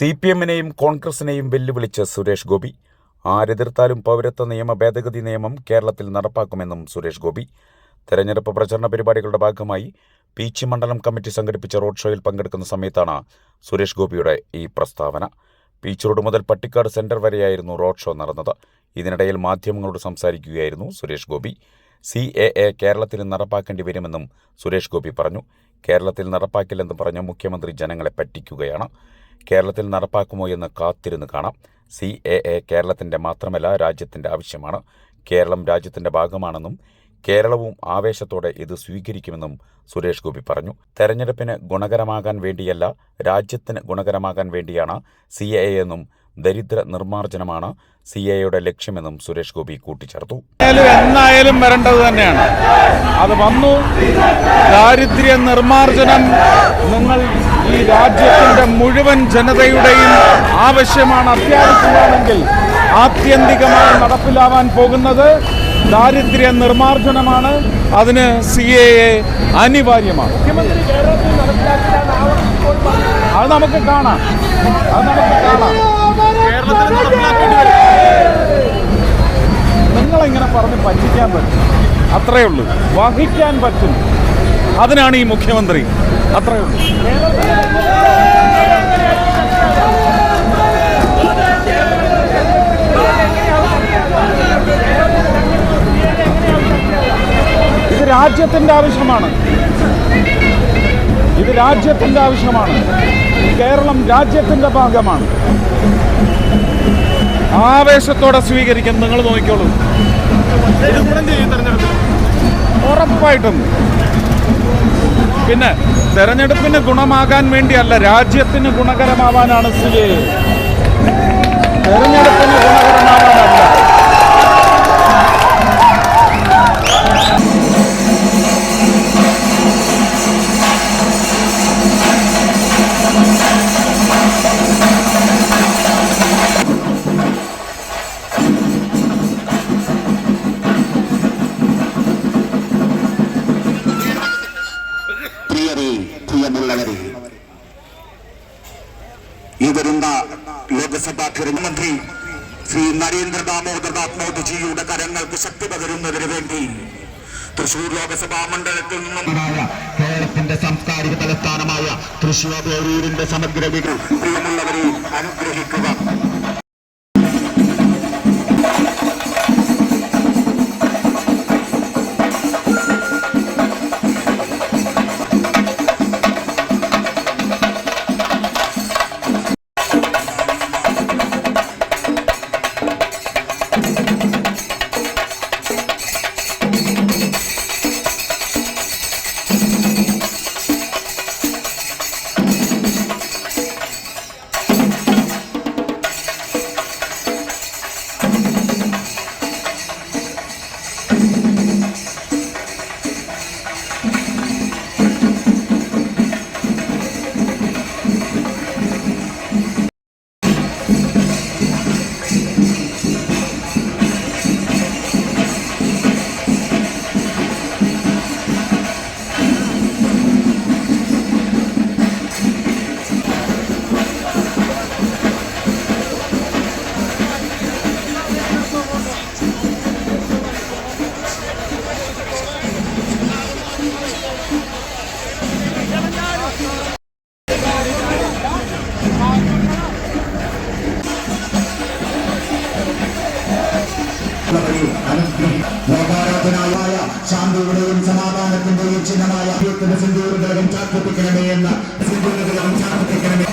CPM-നെയും കോൺഗ്രസിനെയും വെല്ലുവിളിച്ച് സുരേഷ് ഗോപി. ആരെതിർത്താലും പൗരത്വ നിയമ ഭേദഗതി നിയമം കേരളത്തിൽ നടപ്പാക്കുമെന്നും സുരേഷ് ഗോപി. തെരഞ്ഞെടുപ്പ് പ്രചരണ പരിപാടികളുടെ ഭാഗമായി പീച്ചി മണ്ഡലം കമ്മിറ്റി സംഘടിപ്പിച്ച റോഡ് ഷോയിൽ പങ്കെടുക്കുന്ന സമയത്താണ് സുരേഷ് ഗോപിയുടെ ഈ പ്രസ്താവന. പീച്ച് റോഡ് മുതൽ പട്ടിക്കാട് സെന്റർ വരെയായിരുന്നു റോഡ് ഷോ നടന്നത്. ഇതിനിടയിൽ മാധ്യമങ്ങളോട് സംസാരിക്കുകയായിരുന്നു സുരേഷ് ഗോപി. CAA കേരളത്തിൽ നടപ്പാക്കേണ്ടി വരുമെന്നും സുരേഷ് ഗോപി പറഞ്ഞു. കേരളത്തിൽ നടപ്പാക്കില്ലെന്ന് പറഞ്ഞ മുഖ്യമന്ത്രി ജനങ്ങളെ പറ്റിക്കുകയാണ്. കേരളത്തിൽ നടപ്പാക്കുമോ എന്ന് കാത്തിരുന്ന് കാണാം. CAA കേരളത്തിൻ്റെ മാത്രമല്ല, രാജ്യത്തിൻ്റെ ആവശ്യമാണ്. കേരളം രാജ്യത്തിൻ്റെ ഭാഗമാണെന്നും കേരളവും ആവേശത്തോടെ ഇത് സ്വീകരിക്കുമെന്നും സുരേഷ് ഗോപി പറഞ്ഞു. തെരഞ്ഞെടുപ്പിന് ഗുണകരമാകാൻ വേണ്ടിയല്ല, രാജ്യത്തിന് ഗുണകരമാകാൻ വേണ്ടിയാണ് CAA എന്നും ദരിദ്ര നിർമ്മാർജ്ജനമാണ് CAAയുടെ ലക്ഷ്യമെന്നും സുരേഷ് ഗോപി കൂട്ടിച്ചേർത്തു. എന്നായാലും വരേണ്ടത് തന്നെയാണ്. അത് വന്നു. ദാരിദ്ര്യ നിർമ്മാർജ്ജനം നിങ്ങൾ ഈ രാജ്യത്തിന്റെ മുഴുവൻ ജനതയുടെയും ആവശ്യമാണ്, അത്യാവശ്യമാണെങ്കിൽ ആത്യന്തികമായി നടപ്പിലാവാൻ പോകുന്നത് ദാരിദ്ര്യ നിർമ്മാർജ്ജനമാണ്. അതിന് CAA അനിവാര്യമാണ്. അത് നമുക്ക് കാണാം. നിങ്ങളിങ്ങനെ പറഞ്ഞ് പറ്റിക്കാൻ പറ്റും, അത്രയേ ഉള്ളൂ. വഹിക്കാൻ പറ്റും, അതിനാണ് ഈ മുഖ്യമന്ത്രി. അത്രയേ ഉള്ളൂ. ഇത് രാജ്യത്തിൻ്റെ ആവശ്യമാണ്. ഇത് രാജ്യത്തിൻ്റെ ആവശ്യമാണ്. കേരളം രാജ്യത്തിൻ്റെ ഭാഗമാണ്. ആവേശത്തോടെ സ്വീകരിക്കും. നിങ്ങൾ നോക്കിക്കോളൂ. ഉറപ്പായിട്ടും. പിന്നെ തെരഞ്ഞെടുപ്പിന് ഗുണമാകാൻ വേണ്ടിയല്ല, രാജ്യത്തിന് ഗുണകരമാവാനാണ് CAA. തെരഞ്ഞെടുപ്പിന് ഗുണകരമാവാനല്ല. പ്രിയമുള്ളവരെ, ഈ വരുന്ന ലോക്സഭാ തിരഞ്ഞെടുപ്പിൽ ശ്രീ നരേന്ദ്ര ദാമോദർ മോദിജിയുടെ കരങ്ങൾക്ക് ശക്തി പകരുന്നതിന് വേണ്ടി തൃശൂർ ലോക്സഭാ മണ്ഡലത്തിൽ നിന്നും കേരളത്തിന്റെ സാംസ്കാരിക തലസ്ഥാനമായ തൃശൂർ പേരൂരിന്റെ സമഗ്ര പ്രിയമുള്ളവരെ അനുഗ്രഹിക്കുക. ലോകാരാധനായ ശാന്തിയുടെയും സമാധാനത്തിന്റെയും ചിഹ്നമായ സിന്ധൂറുകളും ചാർത്തിപ്പിക്കണമേ എന്ന സിന്ധൂറുകളും ചാർത്തിപ്പിക്കണമേ.